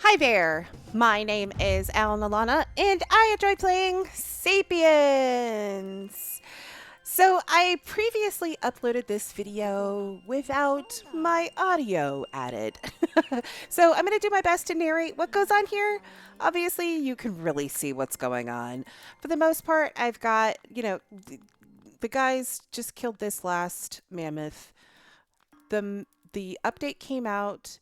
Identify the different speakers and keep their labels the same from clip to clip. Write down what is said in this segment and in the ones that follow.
Speaker 1: Hi there, my name is Alan Alana, and I enjoy playing Sapiens. So I previously uploaded this video without my audio added. So I'm going to do my best to narrate what goes on here. Obviously, you can really see what's going on. For the most part, I've got, the guys just killed this last mammoth. The update came out,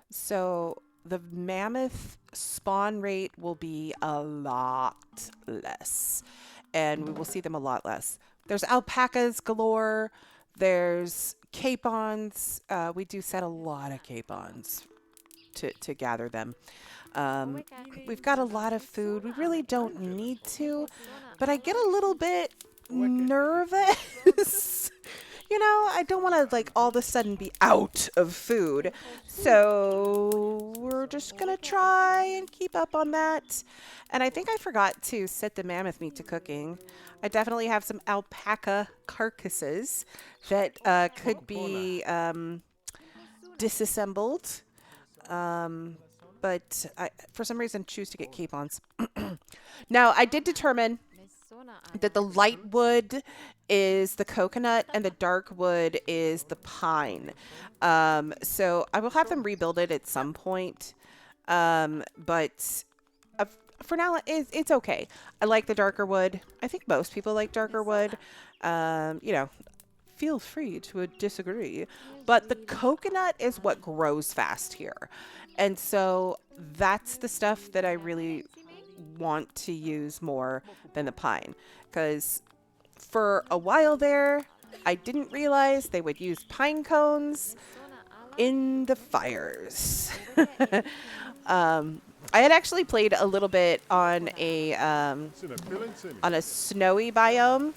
Speaker 1: so the mammoth spawn rate will be a lot less, and we will see them a lot less. There's alpacas galore. There's capons. We do set a lot of capons to gather them. Um, we've got a lot of food. We really don't need to, but I get a little bit nervous. I don't want to all of a sudden be out of food. So we're just going to try and keep up on that. And I think I forgot to set the mammoth meat to cooking. I definitely have some alpaca carcasses that could be disassembled. But I, for some reason, choose to get capons. Now, I did determine that the light wood is the coconut and the dark wood is the pine. So I will have them rebuild it at some point. But for now, it's okay. I like the darker wood. I think most people like darker wood. Feel free to disagree. But the coconut is what grows fast here. And so that's the stuff that I really want to use more than the pine, because for a while there I didn't realize they would use pine cones in the fires. I had actually played a little bit on a snowy biome,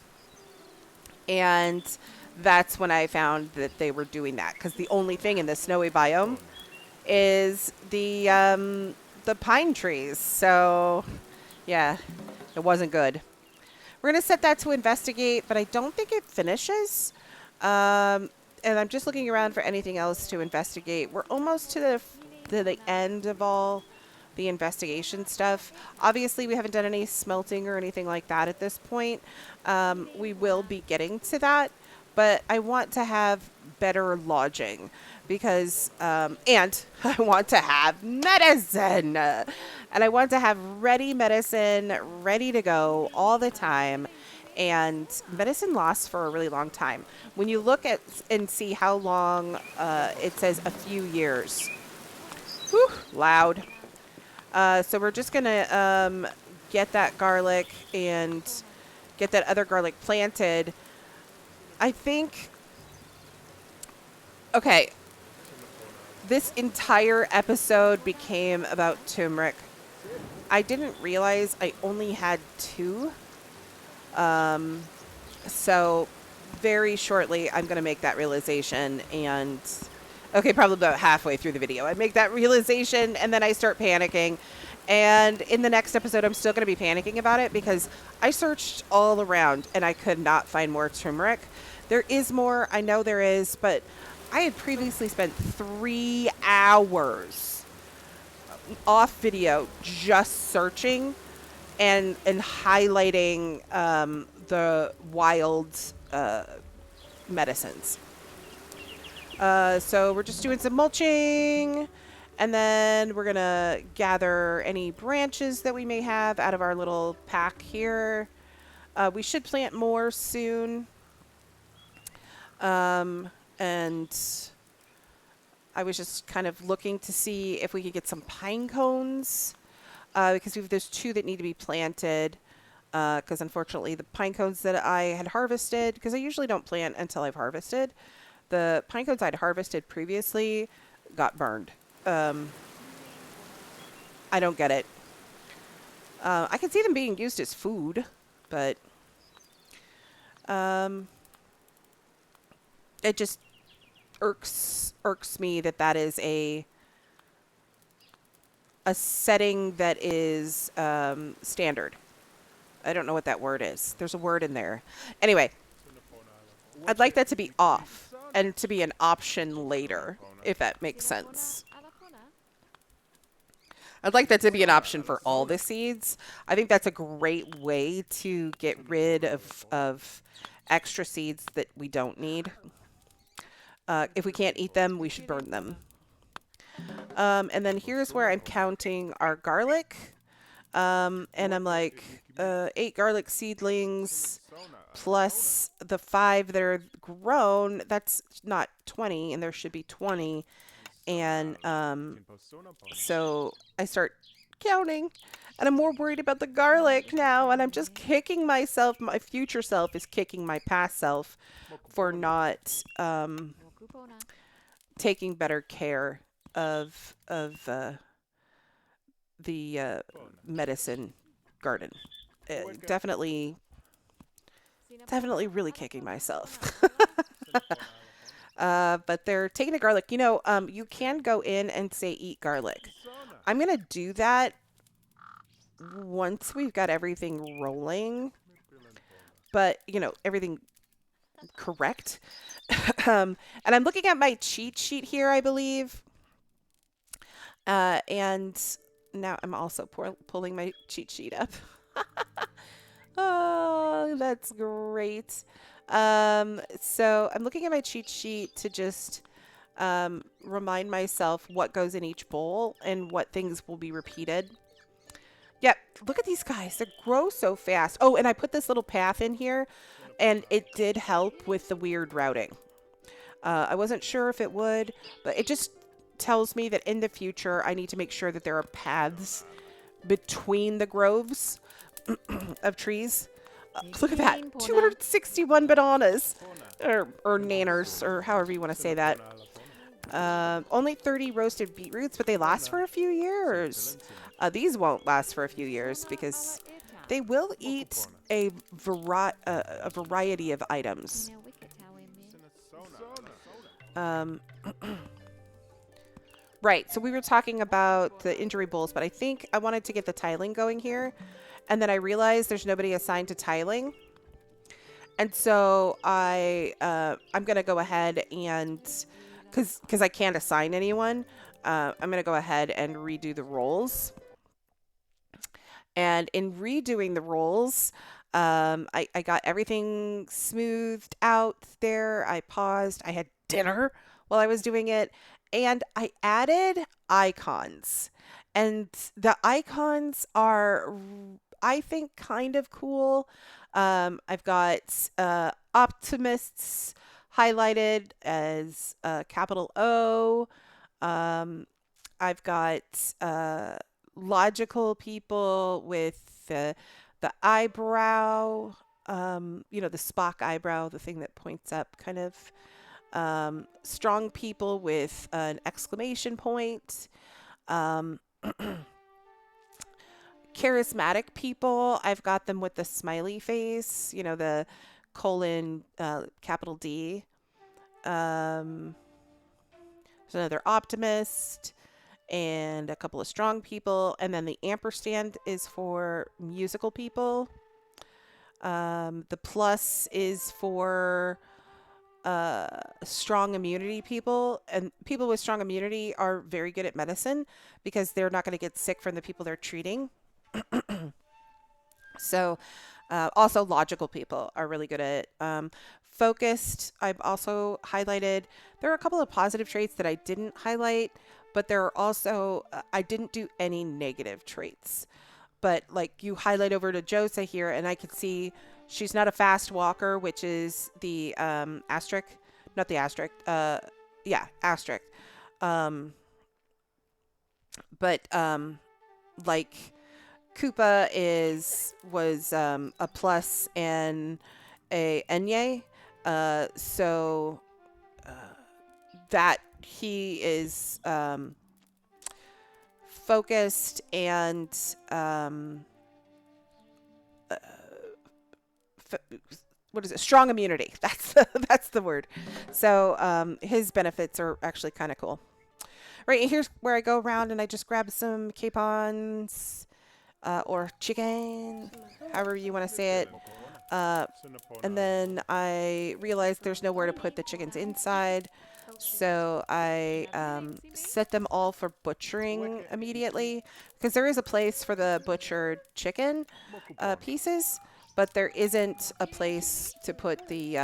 Speaker 1: and that's when I found that they were doing that, because the only thing in the snowy biome is the pine trees. So yeah, it wasn't good. We're going to set that to investigate, but I don't think it finishes. And I'm just looking around for anything else to investigate. We're almost to the end of all the investigation stuff. Obviously, we haven't done any smelting or anything like that at this point. We will be getting to that, but I want to have better lodging, because and I want to have medicine, and I want to have ready medicine ready to go all the time. And medicine lasts for a really long time. When you look at and see how long, it says a few years. Whew, loud. So we're just gonna get that garlic and get that other garlic planted. I think, okay, this entire episode became about turmeric. I didn't realize I only had 2. So very shortly I'm going to make that realization, and okay, probably about halfway through the video I make that realization, and then I start panicking. And in the next episode I'm still going to be panicking about it, because I searched all around and I could not find more turmeric. There is more, I know there is, but I had previously spent 3 hours off video just searching and highlighting the wild medicines. So we're just doing some mulching, and then we're going to gather any branches that we may have out of our little pack here. We should plant more soon. And I was just kind of looking to see if we could get some pine cones, because there's 2 that need to be planted, because unfortunately the pine cones that I had harvested, because I usually don't plant until I've harvested, the pine cones I'd harvested previously got burned. I don't get it. I can see them being used as food, but it just irks me that is a setting that is standard. I don't know what that word is. There's a word in there. Anyway, I'd like that to be off and to be an option later, if that makes sense. I'd like that to be an option for all the seeds. I think that's a great way to get rid of extra seeds that we don't need. If we can't eat them, we should burn them. And then here's where I'm counting our garlic. And I'm like, 8 garlic seedlings plus the 5 that are grown. That's not 20, and there should be 20. And so I start counting, and I'm more worried about the garlic now, and I'm just kicking myself. My future self is kicking my past self for not taking better care of the medicine garden. Definitely really kicking myself. But they're taking the garlic. You know, you can go in and say eat garlic. I'm going to do that once we've got everything rolling. But, you know, everything correct. And I'm looking at my cheat sheet here, I believe. And now I'm also pulling my cheat sheet up. Oh, that's great. So I'm looking at my cheat sheet to just remind myself what goes in each bowl and what things will be repeated. Yep, look at these guys. They grow so fast. Oh, and I put this little path in here, and it did help with the weird routing. I wasn't sure if it would, but it just tells me that in the future, I need to make sure that there are paths between the groves of trees. Look at that, 261 bananas, or nanners, or however you want to say that. Only 30 roasted beetroots, but they last for a few years. These won't last for a few years because they will eat a variety of items. Right, so we were talking about the injury bowls, but I think I wanted to get the tiling going here. And then I realized there's nobody assigned to tiling. And so I'm going to go ahead and, because I can't assign anyone, I'm going to go ahead and redo the roles. And in redoing the roles, I got everything smoothed out there. I paused. I had dinner while I was doing it. And I added icons. And the icons are, I think, kind of cool. I've got optimists highlighted as capital O. I've got logical people with the eyebrow, you know, the Spock eyebrow, the thing that points up, kind of. Strong people with an exclamation point. Charismatic people, I've got them with the smiley face, you know, the colon, capital D. There's another optimist and a couple of strong people. And then the ampersand is for musical people. The plus is for strong immunity people, and people with strong immunity are very good at medicine because they're not going to get sick from the people they're treating. So also logical people are really good at focused. I've also highlighted, there are a couple of positive traits that I didn't highlight, but there are also I didn't do any negative traits. But like you highlight over to Josa here, and I could see she's not a fast walker, which is the asterisk, not the asterisk. Yeah, asterisk. But like Koopa was a plus and a Enye. So that he is focused and what is it? Strong immunity. That's the word. So his benefits are actually kind of cool. Right, and here's where I go around and I just grab some capons or chicken, however you want to say it. And then I realized there's nowhere to put the chickens inside. So I set them all for butchering immediately because there is a place for the butchered chicken pieces, but there isn't a place to put the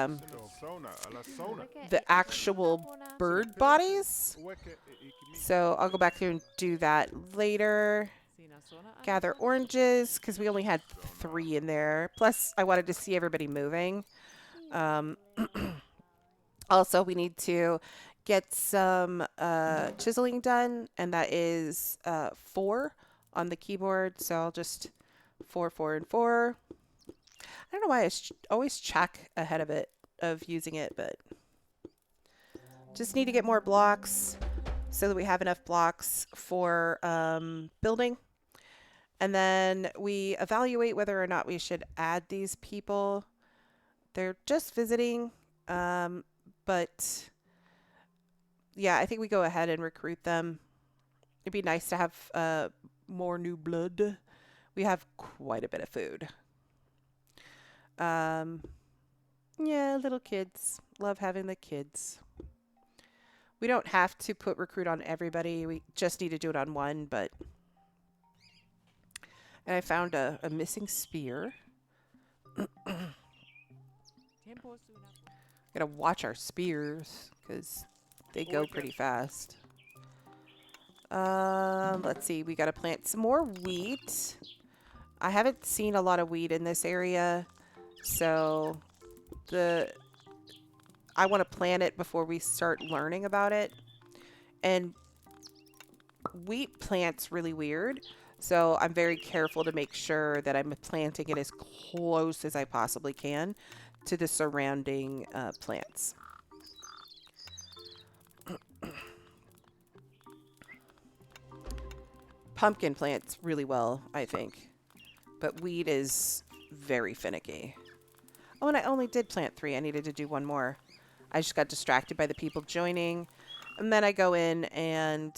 Speaker 1: actual bird bodies. So I'll go back through and do that later. Gather oranges because we only had 3 in there. Plus, I wanted to see everybody moving. Um, Also, we need to get some chiseling done, and that is 4 on the keyboard. So I'll just 4, 4, and 4. I don't know why I always check ahead of it, of using it, but just need to get more blocks so that we have enough blocks for building. And then we evaluate whether or not we should add these people. They're just visiting, but yeah, I think we go ahead and recruit them. It'd be nice to have more new blood. We have quite a bit of food. Um, yeah, little kids. Love having the kids. We don't have to put recruit on everybody. We just need to do it on one, but... And I found a missing spear. Gotta watch our spears, because they go pretty fast. Let's see. We gotta plant some more wheat. I haven't seen a lot of wheat in this area, so I want to plant it before we start learning about it. And wheat plants really weird, so I'm very careful to make sure that I'm planting it as close as I possibly can to the surrounding plants. Pumpkin plants really well, I think. But wheat is very finicky. Oh, and I only did plant 3. I needed to do 1 more. I just got distracted by the people joining. And then I go in and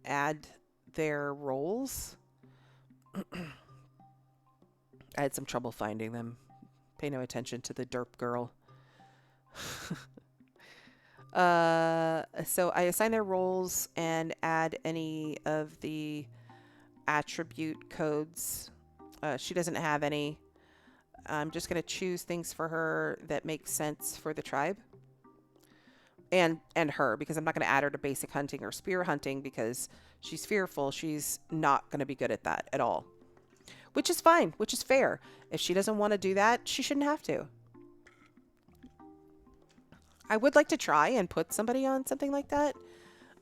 Speaker 1: add their roles. I had some trouble finding them. Pay no attention to the derp girl. So I assign their roles and add any of the attribute codes. She doesn't have any. I'm just going to choose things for her that make sense for the tribe. And her, because I'm not going to add her to basic hunting or spear hunting because she's fearful. She's not going to be good at that at all. Which is fine, which is fair. If she doesn't want to do that, she shouldn't have to. I would like to try and put somebody on something like that.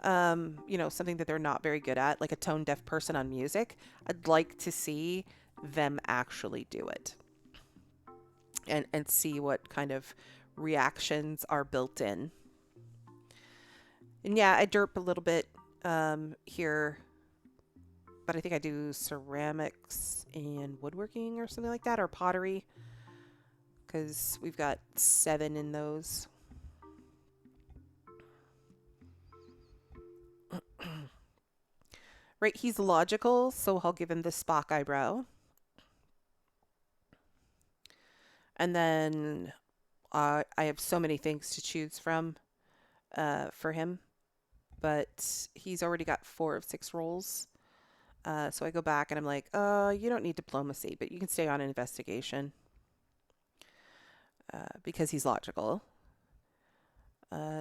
Speaker 1: You know, something that they're not very good at, like a tone deaf person on music. I'd like to see them actually do it. And see what kind of reactions are built in. And yeah, I derp a little bit here, but I think I do ceramics and woodworking or something like that, or pottery, because we've got 7 in those. Right, he's logical, so I'll give him the Spock eyebrow. And then I have so many things to choose from for him. But he's already got 4 of 6 roles. So I go back and I'm like, you don't need diplomacy, but you can stay on investigation. Because he's logical.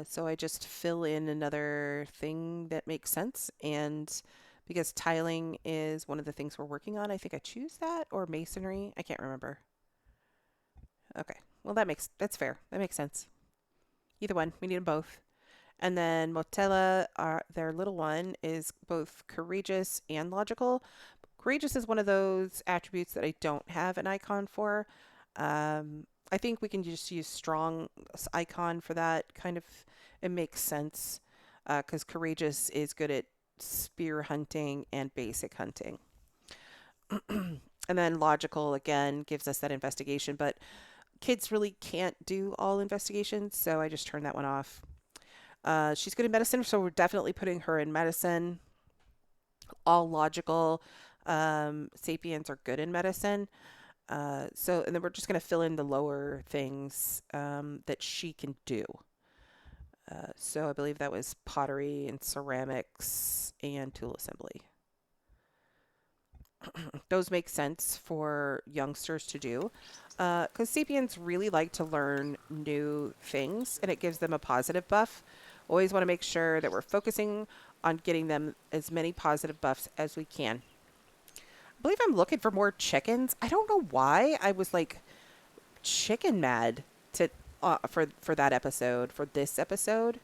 Speaker 1: So I just fill in another thing that makes sense. And because tiling is one of the things we're working on, I think I choose that, or masonry. I can't remember. Okay. Well, that's fair. That makes sense. Either one. We need them both. And then Motella, their little one, is both courageous and logical. Courageous is one of those attributes that I don't have an icon for. I think we can just use strong icon for that. Kind of, it makes sense because courageous is good at spear hunting and basic hunting. And then logical, again, gives us that investigation. But kids really can't do all investigations, so I just turn that one off. She's good in medicine, so we're definitely putting her in medicine. All logical. Sapiens are good in medicine. And then we're just going to fill in the lower things that she can do. So I believe that was pottery and ceramics and tool assembly. Those make sense for youngsters to do because Sapiens really like to learn new things and it gives them a positive buff. Always want to make sure that we're focusing on getting them as many positive buffs as we can. I believe I'm looking for more chickens. I don't know why I was like chicken mad to for that episode, for this episode.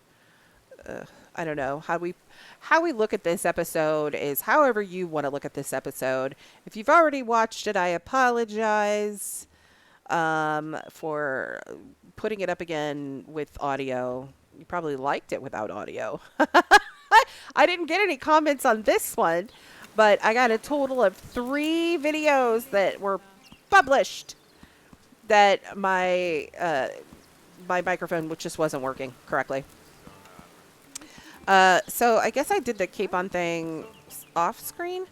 Speaker 1: I don't know how we look at this episode is however you want to look at this episode. If you've already watched it, I apologize for putting it up again with audio. You probably liked it without audio. I didn't get any comments on this one, but I got a total of 3 videos that were published that my microphone, which just wasn't working correctly. So I guess I did the capon thing off screen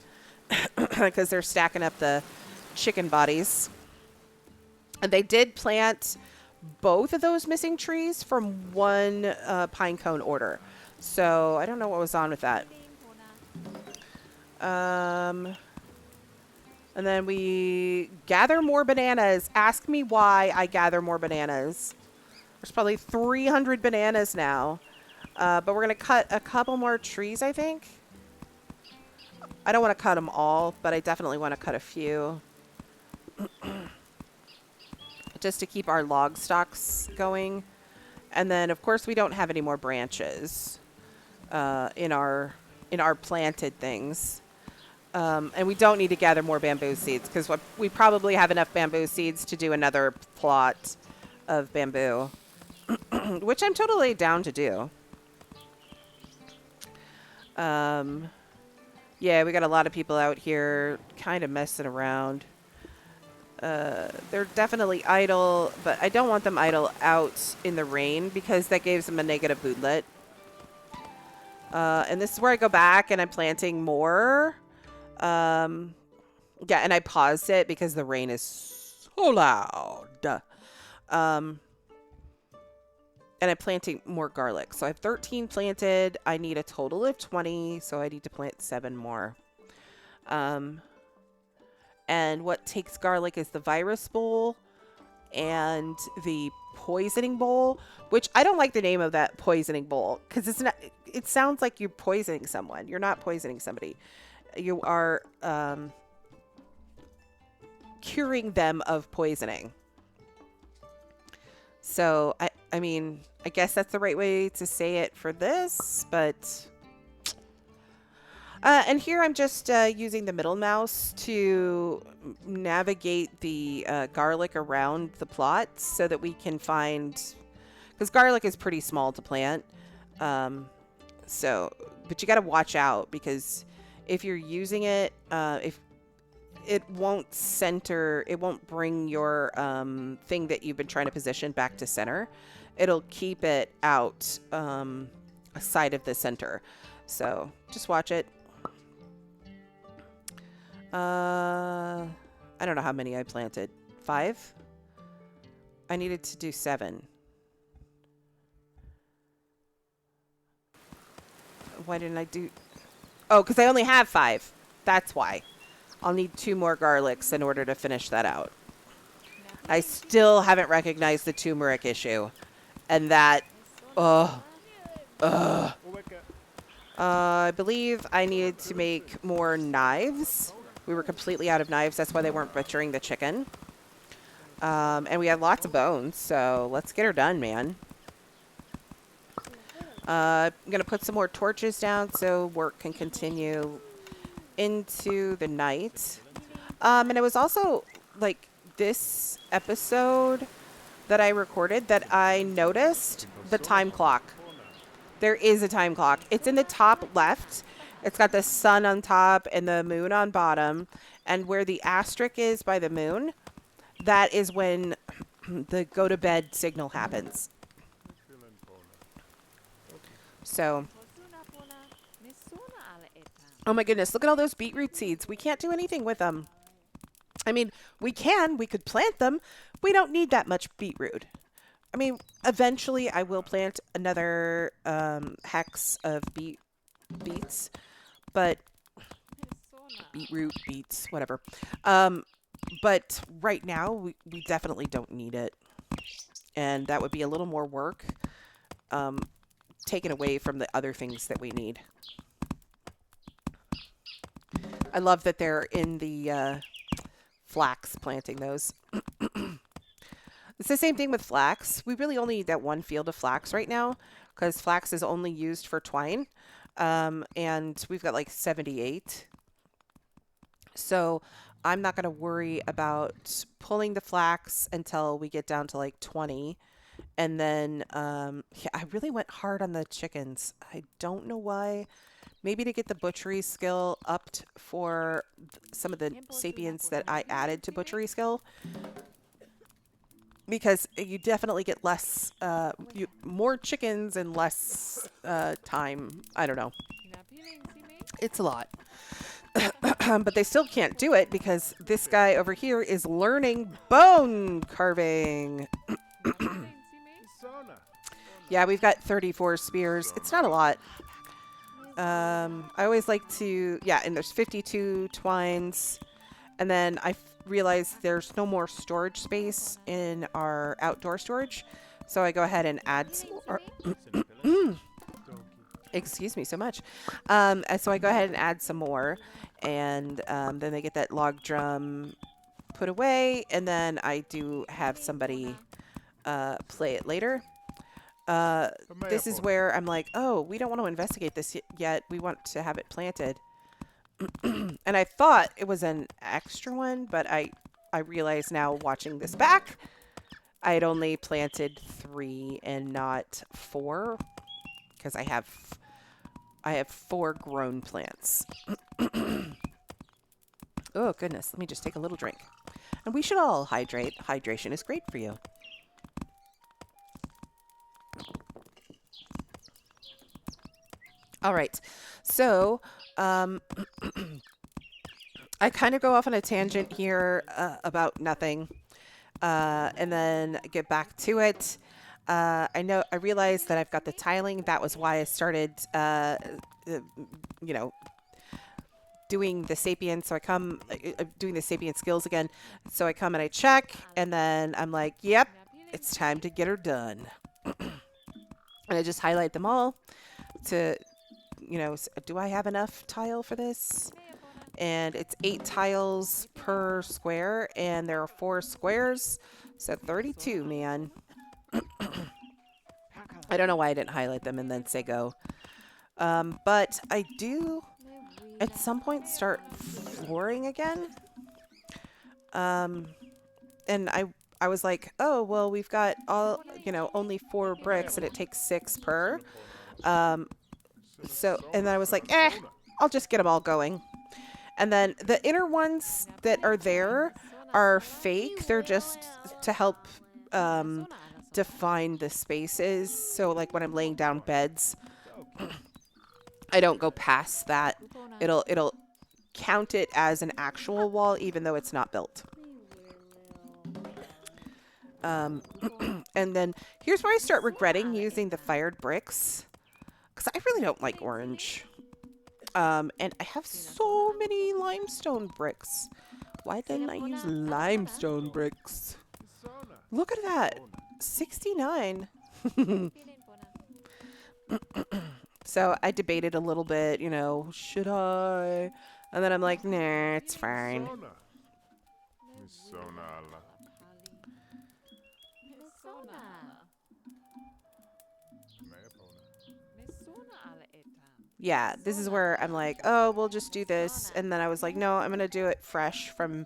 Speaker 1: because they're stacking up the chicken bodies. And they did plant both of those missing trees from one pine cone order. So I don't know what was on with that. And then we gather more bananas. Ask me why I gather more bananas. There's probably 300 bananas now. But we're going to cut a couple more trees, I think. I don't want to cut them all, but I definitely want to cut a few. Just to keep our log stocks going. And then, of course, we don't have any more branches in our planted things. And we don't need to gather more bamboo seeds because we probably have enough bamboo seeds to do another plot of bamboo, which I'm totally down to do. Yeah, we got a lot of people out here kind of messing around. They're definitely idle, but I don't want them idle out in the rain because that gives them a negative bootlet. And this is where I go back and I'm planting more. Yeah, and I paused it because the rain is so loud. And I'm planting more garlic. So I have 13 planted. I need a total of 20, so I need to plant 7 more. And what takes garlic is the virus bowl and the poisoning bowl, which I don't like the name of that poisoning bowl because it's not. It sounds like you're poisoning someone. You're not poisoning somebody. You are curing them of poisoning. So I mean, I guess that's the right way to say it for this, but and here I'm just using the middle mouse to navigate the garlic around the plot so that we can find, because garlic is pretty small to plant. So, but you got to watch out because if you're using it, if it won't center, it won't bring your thing that you've been trying to position back to center. It'll keep it out aside of the center. So just watch it. I don't know how many I planted. 5? I needed to do 7. Why didn't I do... Oh, because I only have 5. That's why. I'll need 2 more garlics in order to finish that out. I still haven't recognized the turmeric issue. And that... I believe I needed to make more knives. We were completely out of knives. That's why they weren't butchering the chicken. And we had lots of bones. So let's get her done, man. I'm going to put some more torches down so work can continue into the night. And it was also like this episode that I recorded that I noticed the time clock. There is a time clock. It's in the top left. It's got the sun on top and the moon on bottom. And where the asterisk is by the moon, that is when the go to bed signal happens. So, oh my goodness, look at all those beetroot seeds. We can't do anything with them. I mean, we could plant them. We don't need that much beetroot. I mean, eventually I will plant another hex of beets, but beetroot, beets, whatever. Um, but right now we definitely don't need it, and that would be a little more work, um, taken away from the other things that we need. I love that they're in the flax planting those. It's the same thing with flax. We really only need that one field of flax right now because flax is only used for twine. And we've got like 78. So I'm not going to worry about pulling the flax until we get down to like 20. And then, yeah, I really went hard on the chickens. I don't know why. Maybe to get the butchery skill upped for some of the sapiens that I added to butchery skill. Because you definitely get less, more chickens and less time. I don't know. It's a lot. But they still can't do it because this guy over here is learning bone carving. Yeah, we've got 34 spears. It's not a lot. I always like to, yeah, and there's 52 twines. And then I realized there's no more storage space in our outdoor storage. So I go ahead and add some more. Excuse me so much. So I go ahead and add some more. And then they get that log drum put away. And then I do have somebody play it later. This is where I'm like, oh, we don't want to investigate this yet. We want to have it planted. And I thought it was an extra one, but I realize now watching this back, I had only planted 3 and not 4 because I have 4 grown plants. Oh goodness, let me just take a little drink. And we should all hydrate. Hydration is great for you. All right, so I kind of go off on a tangent here about nothing, and then get back to it. I realized that I've got the tiling. That was why I started, doing the Sapiens. So I come, doing the Sapien skills again. So I come and I check, and then I'm like, yep, it's time to get her done. And I just highlight them all to, do I have enough tile for this? And it's 8 tiles per square, and there are 4 squares, so 32, man. I don't know why I didn't highlight them and then say go. But I do, at some point, start flooring again. And I was like, oh, well, we've got only 4 bricks, and it takes 6 per. So, and then I was like, I'll just get them all going. And then the inner ones that are there are fake. They're just to help define the spaces. So like when I'm laying down beds, I don't go past that. It'll count it as an actual wall even though it's not built. And then here's where I start regretting using the fired bricks. Because I really don't like orange. And I have so many limestone bricks. Why didn't I use limestone bricks? Look at that. 69. So I debated a little bit, should I? And then I'm like, nah, it's fine. Yeah, this is where I'm like, oh, we'll just do this. And then I was like, no, I'm going to do it fresh from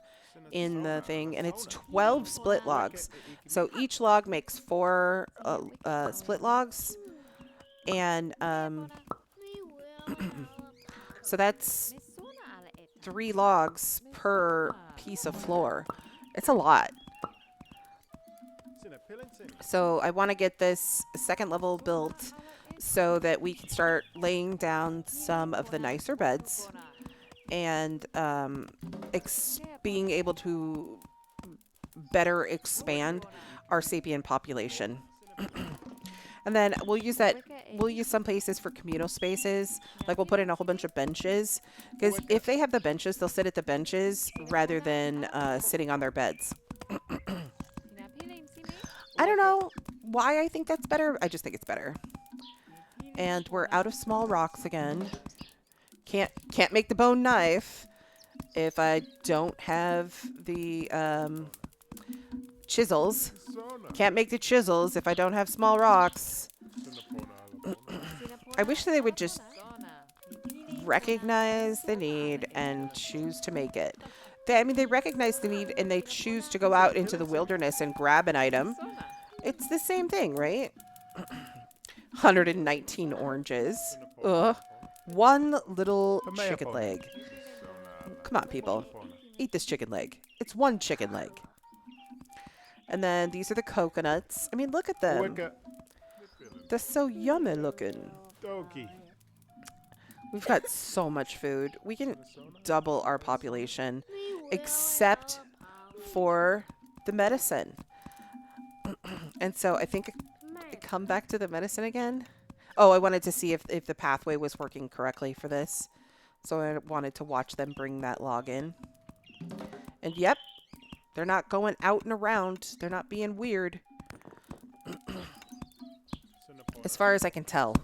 Speaker 1: in the thing. And it's 12 split logs. So each log makes 4 split logs. And so that's 3 logs per piece of floor. It's a lot. So I want to get this second level built so that we can start laying down some of the nicer beds and being able to better expand our sapien population. And then we'll use some places for communal spaces. Like we'll put in a whole bunch of benches. Because if they have the benches, they'll sit at the benches rather than sitting on their beds. I don't know why I think that's better. I just think it's better. And we're out of small rocks again. Can't make the bone knife if I don't have the chisels. Can't make the chisels if I don't have small rocks. I wish that they would just recognize the need and choose to make it. I mean, they recognize the need and they choose to go out into the wilderness and grab an item. It's the same thing, right? 119 oranges. Ugh. One little chicken leg. Come on, people. Eat this chicken leg. It's one chicken leg. And then these are the coconuts. I mean, look at them. They're so yummy looking. We've got so much food. We can double our population, except for the medicine. And so I think I come back to the medicine again. Oh, I wanted to see if the pathway was working correctly for this. So I wanted to watch them bring that log in. And yep, they're not going out and around. They're not being weird. As far as I can tell.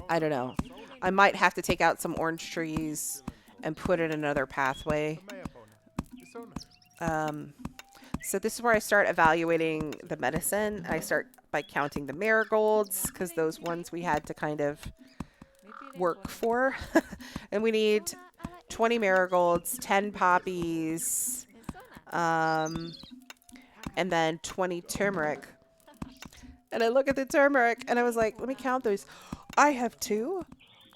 Speaker 1: I don't know. I might have to take out some orange trees and put in another pathway. So this is where I start evaluating the medicine. I start by counting the marigolds, because those ones we had to kind of work for. And we need 20 marigolds, 10 poppies, and then 20 turmeric. And I look at the turmeric and I was like, let me count those. I have 2.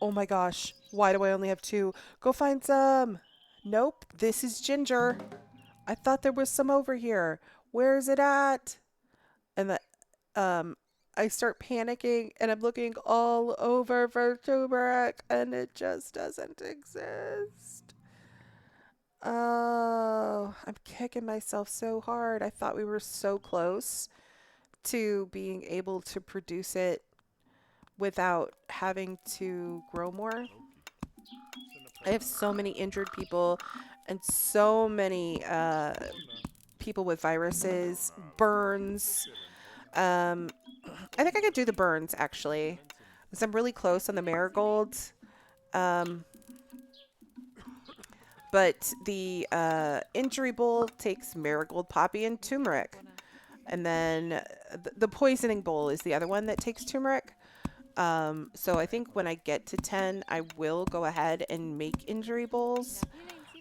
Speaker 1: Oh my gosh. Why do I only have 2? Go find some. Nope. This is ginger. I thought there was some over here. Where is it at? And I start panicking and I'm looking all over for turmeric and it just doesn't exist. Oh, I'm kicking myself so hard. I thought we were so close to being able to produce it without having to grow more. I have so many injured people and so many people with viruses, burns. I think I could do the burns actually, because I'm really close on the marigolds. But the injury bowl takes marigold, poppy, and turmeric. And then the poisoning bowl is the other one that takes turmeric. So I think when I get to 10, I will go ahead and make injury bowls.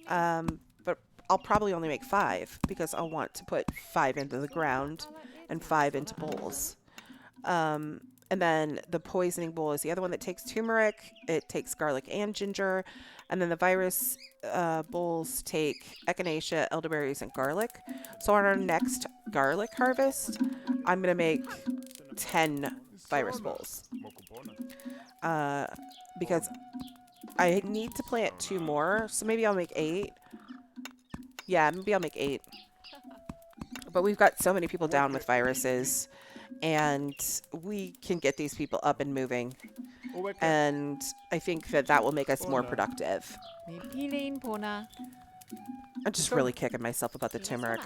Speaker 1: But I'll probably only make 5 because I'll want to put 5 into the ground and 5 into bowls. And then the poisoning bowl is the other one that takes turmeric. It takes garlic and ginger. And then the virus bowls take echinacea, elderberries, and garlic. So on our next garlic harvest, I'm going to make 10 virus bowls. Because I need to plant 2 more. So maybe I'll make 8. Yeah, maybe I'll make 8. But we've got so many people down with viruses. And we can get these people up and moving. And I think that will make us more productive. I'm just really kicking myself about the turmeric.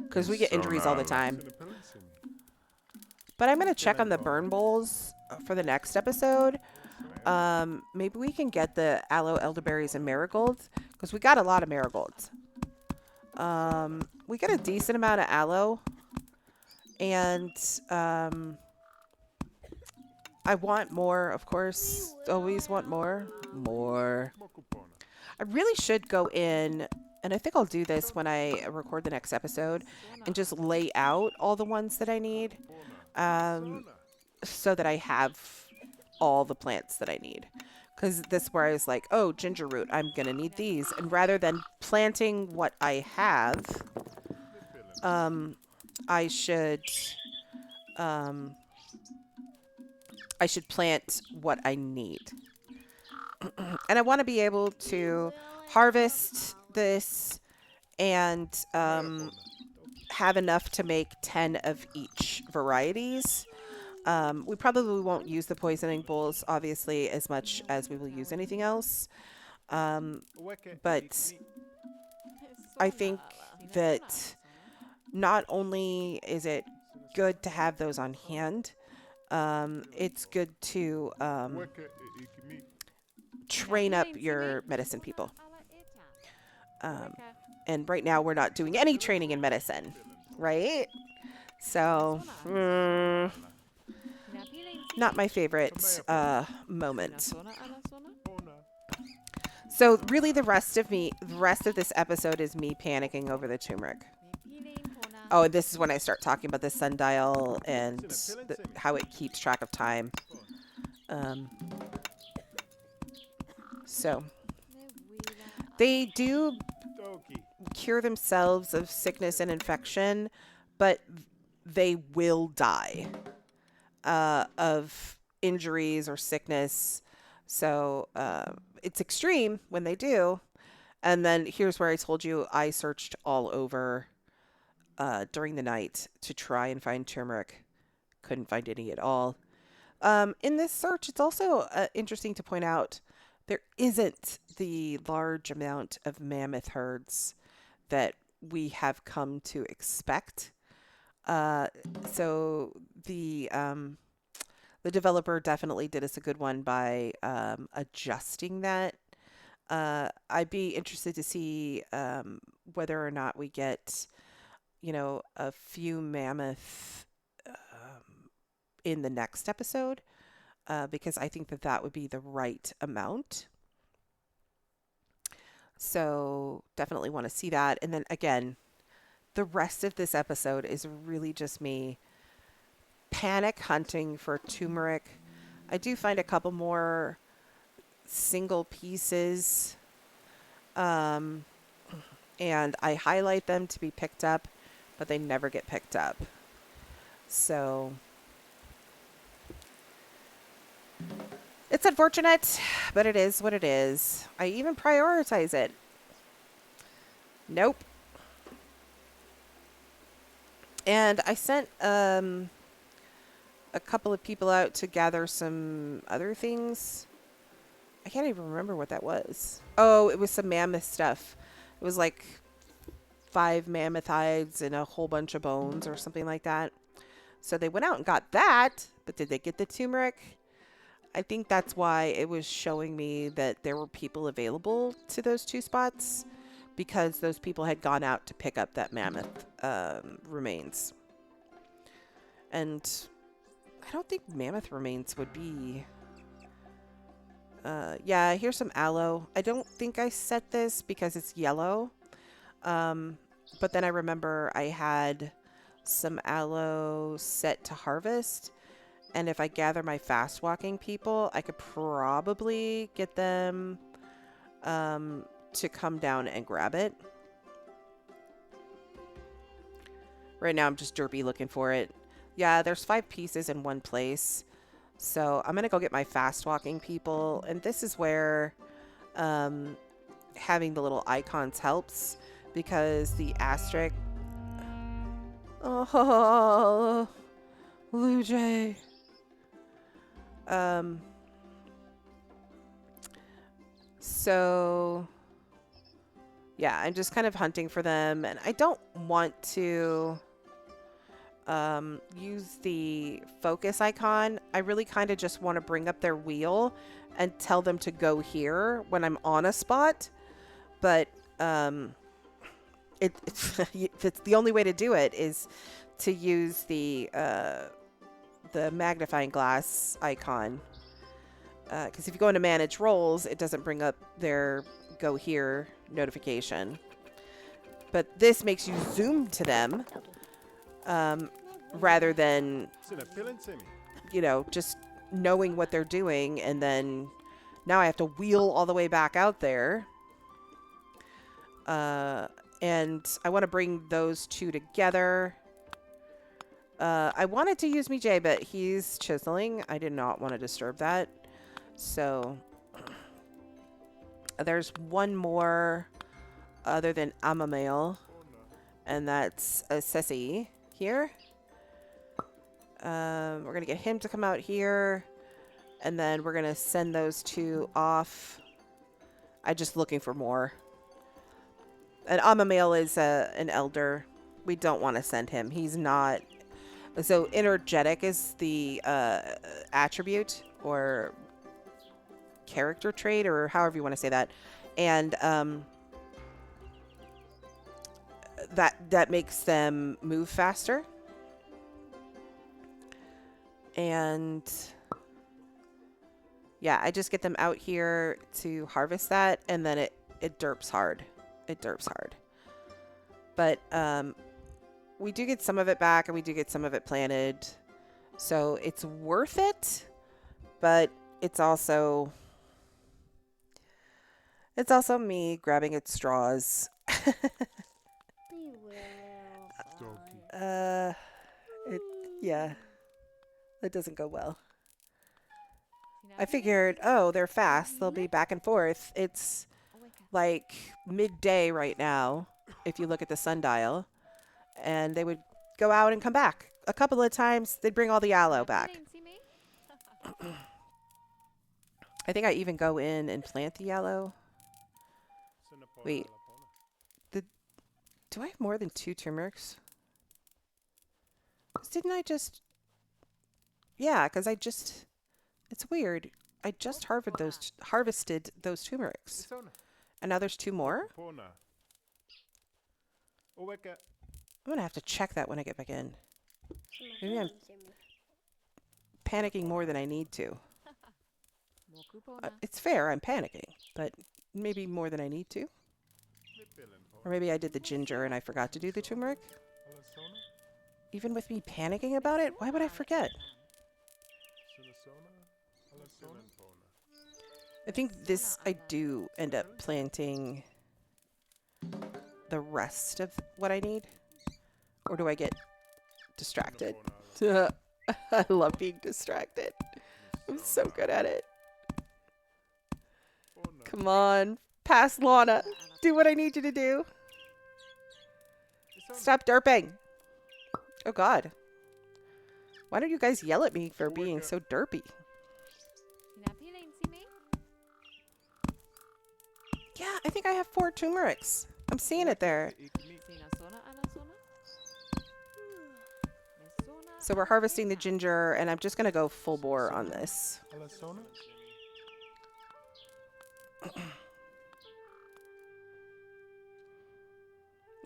Speaker 1: Because we get injuries all the time. But I'm going to check on the burn bowls for the next episode. Maybe we can get the aloe, elderberries, and marigolds. Because we got a lot of marigolds. We got a decent amount of aloe. And I want more, of course. Always want more. More. I really should go in, and I think I'll do this when I record the next episode, and just lay out all the ones that I need, so that I have all the plants that I need. Because this is where I was like, oh, ginger root, I'm going to need these. And rather than planting what I have, I should plant what I need. And I want to be able to harvest this and have enough to make 10 of each varieties. We probably won't use the poisoning bowls, obviously, as much as we will use anything else. But I think that not only is it good to have those on hand, it's good to train up your medicine people. Um, and right now, we're not doing any training in medicine, right? So, not my favorite moment. So really the rest of this episode is me panicking over the turmeric. Oh, and this is when I start talking about the sundial and how it keeps track of time. So they do cure themselves of sickness and infection, but they will die of injuries or sickness. So it's extreme when they do. And then here's where I told you I searched all over during the night to try and find turmeric. Couldn't find any at all. In this search, it's also interesting to point out there isn't the large amount of mammoth herds that we have come to expect. So the developer definitely did us a good one by adjusting that. I'd be interested to see whether or not we get, a few mammoth in the next episode, because I think that that would be the right amount. So definitely want to see that. And then again, the rest of this episode is really just me panic hunting for turmeric. I do find a couple more single pieces, and I highlight them to be picked up, but they never get picked up. So it's unfortunate, but it is what it is. I even prioritize it. Nope. And I sent a couple of people out to gather some other things. I can't even remember what that was. Oh, it was some mammoth stuff. It was like 5 mammoth hides and a whole bunch of bones or something like that. So they went out and got that, but did they get the turmeric? I think that's why it was showing me that there were people available to those 2 spots, because those people had gone out to pick up that mammoth remains. And I don't think mammoth remains would be... yeah, here's some aloe. I don't think I set this because it's yellow. But then I remember I had some aloe set to harvest. And if I gather my fast walking people, I could probably get them to come down and grab it. Right now I'm just derpy looking for it. Yeah, there's 5 pieces in one place. So I'm going to go get my fast walking people. And this is where having the little icons helps, because the asterisk... Oh, Blue Jay. So yeah, I'm just kind of hunting for them, and I don't want to use the focus icon. I really kind of just want to bring up their wheel and tell them to go here when I'm on a spot. But it's the only way to do it is to use the magnifying glass icon. Because if you go into manage roles, it doesn't bring up their go here notification. But this makes you zoom to them, rather than, just knowing what they're doing. And then now I have to wheel all the way back out there. And I want to bring those 2 together. I wanted to use Mijay, but he's chiseling. I did not want to disturb that. So there's one more other than Amamail. And that's a Ceci here. We're going to get him to come out here. And then we're going to send those two off. I'm just looking for more. And Amamale is an elder. We don't want to send him. He's not. So energetic is the attribute or character trait, or however you want to say that. And that makes them move faster. And yeah, I just get them out here to harvest that, and then it derps hard. It derps hard. But we do get some of it back, and we do get some of it planted. So it's worth it, but it's also me grabbing at straws. Yeah, that doesn't go well. I figured, oh, they're fast. They'll be back and forth. It's like midday right now, if you look at the sundial. And they would go out and come back. A couple of times, they'd bring all the aloe back. I think I even go in and plant the aloe. Wait. Do I have more than 2 turmerics? Didn't I just... Yeah, because it's weird. I just harvested those turmerics. And now there's 2 more? I'm going to have to check that when I get back in. Maybe I'm panicking more than I need to. It's fair, I'm panicking, but maybe more than I need to. Or maybe I did the ginger and I forgot to do the turmeric. Even with me panicking about it, why would I forget? I think I do end up planting the rest of what I need. Or do I get distracted? I love being distracted. I'm so good at it. Come on. Pass Lana. Do what I need you to do. Stop derping. Oh, God. Why don't you guys yell at me for being so derpy? Yeah, I think I have 4 turmerics. I'm seeing it there. So we're harvesting the ginger, and I'm just going to go full bore on this.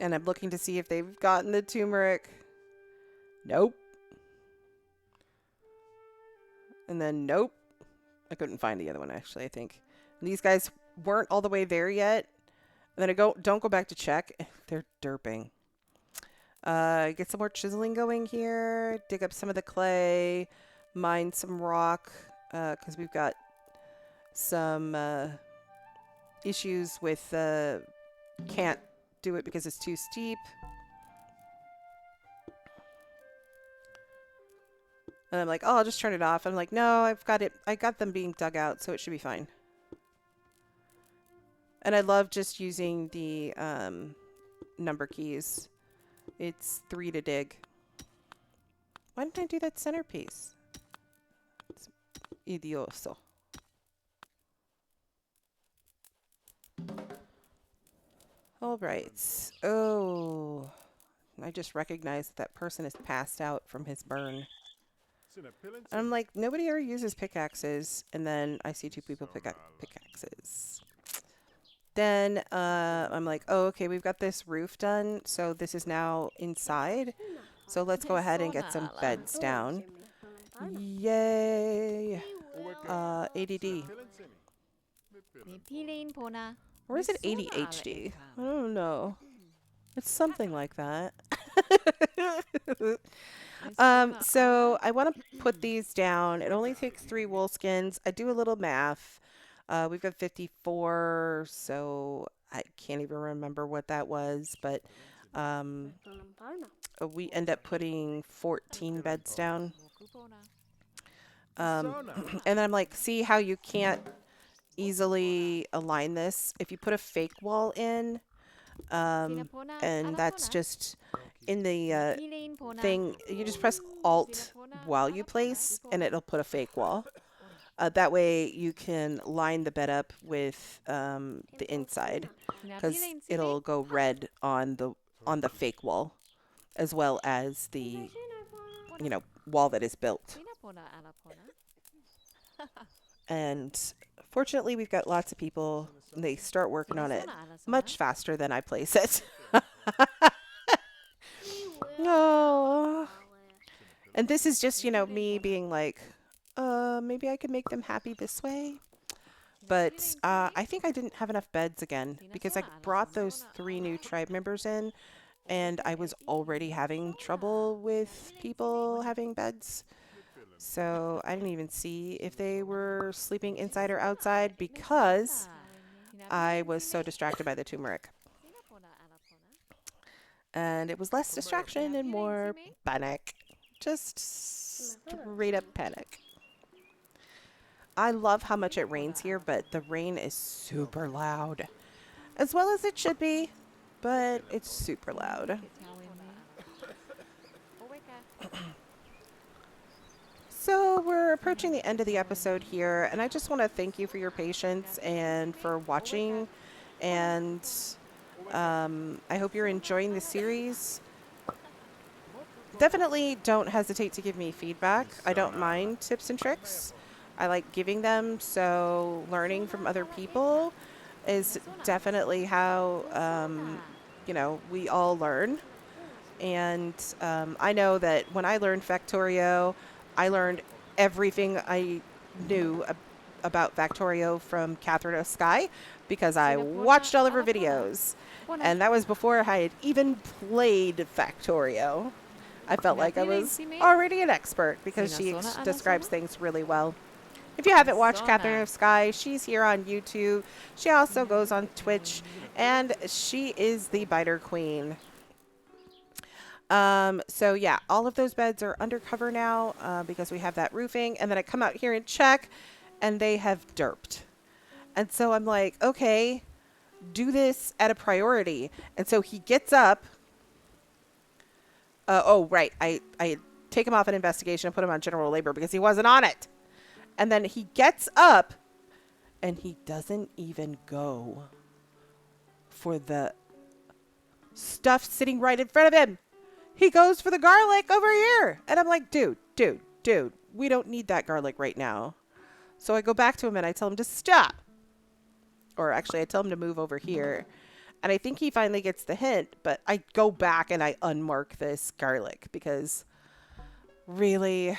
Speaker 1: And I'm looking to see if they've gotten the turmeric. Nope. And then nope. I couldn't find the other one, actually, I think. And these guys weren't all the way there yet. And then don't go back to check. They're derping. Get some more chiseling going here. Dig up some of the clay. Mine some rock. Because we've got some issues with can't do it because it's too steep. And I'm like, oh, I'll just turn it off. I'm like, no, I've got it. I got them being dug out, so it should be fine. And I love just using the number keys. It's 3 to dig. Why didn't I do that centerpiece? It's idioso. All right. Oh, I just recognized that person is passed out from his burn. And I'm like, nobody ever uses pickaxes. And then I see 2 people pick up pickaxes. Then I'm like, oh, okay, we've got this roof done. So this is now inside. So let's go ahead and get some beds down. Yay. ADD. Or is it ADHD? I don't know. It's something like that. So I want to put these down. It only takes 3 wool skins. I do a little math. We've got 54, so I can't even remember what that was, but we end up putting 14 beds down. And then I'm like, see how you can't easily align this? If you put a fake wall in, And that's just in the thing. You just press Alt while you place, and it'll put a fake wall. That way you can line the bed up with the inside, because it'll go red on the fake wall as well as the wall that is built. And fortunately, we've got lots of people. And they start working on it much faster than I place it. No. And this is just, me being like, maybe I could make them happy this way. But I think I didn't have enough beds again because I brought those 3 new tribe members in, and I was already having trouble with people having beds. So I didn't even see if they were sleeping inside or outside because I was so distracted by the turmeric. And it was less distraction and more panic. Just straight up panic. I love how much it rains here, but the rain is super loud. As well as it should be, but it's super loud. So we're approaching the end of the episode here, and I just want to thank you for your patience and for watching. And I hope you're enjoying the series. Definitely don't hesitate to give me feedback. I don't mind tips and tricks. I like giving them, so learning from other people is definitely how, we all learn. And I know that when I learned Factorio, I learned everything I knew about Factorio from Catherine of Sky because I watched all of her videos. And that was before I had even played Factorio. I felt like I was already an expert because she describes things really well. If you haven't watched Catherine of Sky, she's here on YouTube. She also goes on Twitch, and she is the biter queen. So yeah, all of those beds are undercover now because we have that roofing. And then I come out here and check, and they have derped. And so I'm like, okay, do this at a priority. And so he gets up. Oh, right. I take him off an investigation and put him on general labor because he wasn't on it. And then he gets up, and he doesn't even go for the stuff sitting right in front of him. He goes for the garlic over here. And I'm like, dude, we don't need that garlic right now. So I go back to him and I tell him to stop. Or actually, I tell him to move over here. And I think he finally gets the hint, but I go back and I unmark this garlic because really,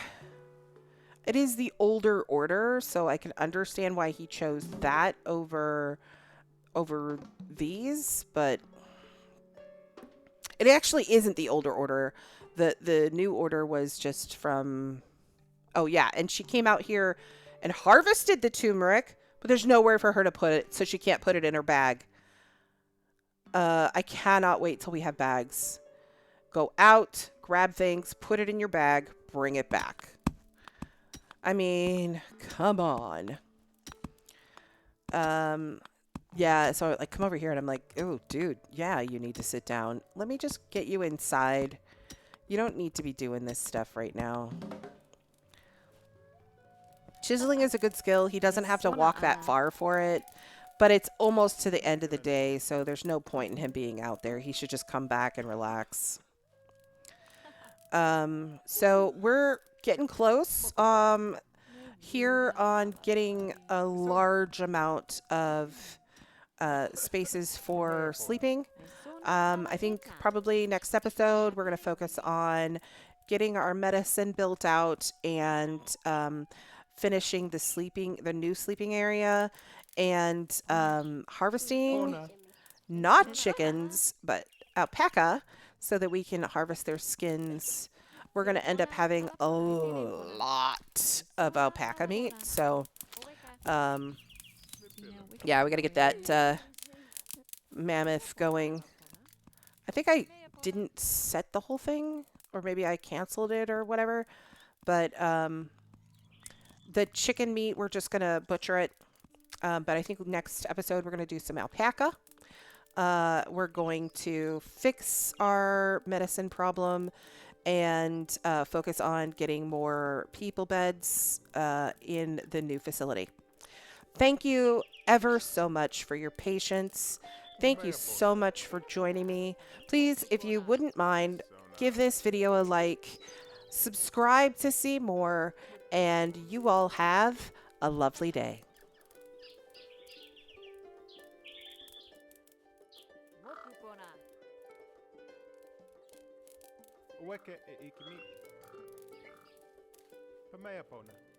Speaker 1: it is the older order, so I can understand why he chose that over these, but it actually isn't the older order. The new order was just from... Oh, yeah, and she came out here and harvested the turmeric, but there's nowhere for her to put it, so she can't put it in her bag. I cannot wait till we have bags. Go out, grab things, put it in your bag, bring it back. I mean, come on. Yeah, so I come over here and I'm like, oh, dude, yeah, you need to sit down. Let me just get you inside. You don't need to be doing this stuff right now. Chiseling is a good skill. He doesn't have to walk that far for it, but it's almost to the end of the day, so there's no point in him being out there. He should just come back and relax. So we're getting close here on getting a large amount of spaces for sleeping. I think probably next episode we're going to focus on getting our medicine built out and finishing the new sleeping area and harvesting not chickens but alpaca so that we can harvest their skins. We're going to end up having a lot of alpaca meat. So, yeah, we got to get that mammoth going. I think I didn't set the whole thing, or maybe I canceled it or whatever. But the chicken meat, we're just going to butcher it. But I think next episode we're going to do some alpaca. We're going to fix our medicine problem and focus on getting more people beds in the new facility. Thank you ever so much for your patience. Thank you so much for joining me. Please, if you wouldn't mind, give this video a like, subscribe to see more, and you all have a lovely day.
Speaker 2: Uweke ikimi. Pamea pona.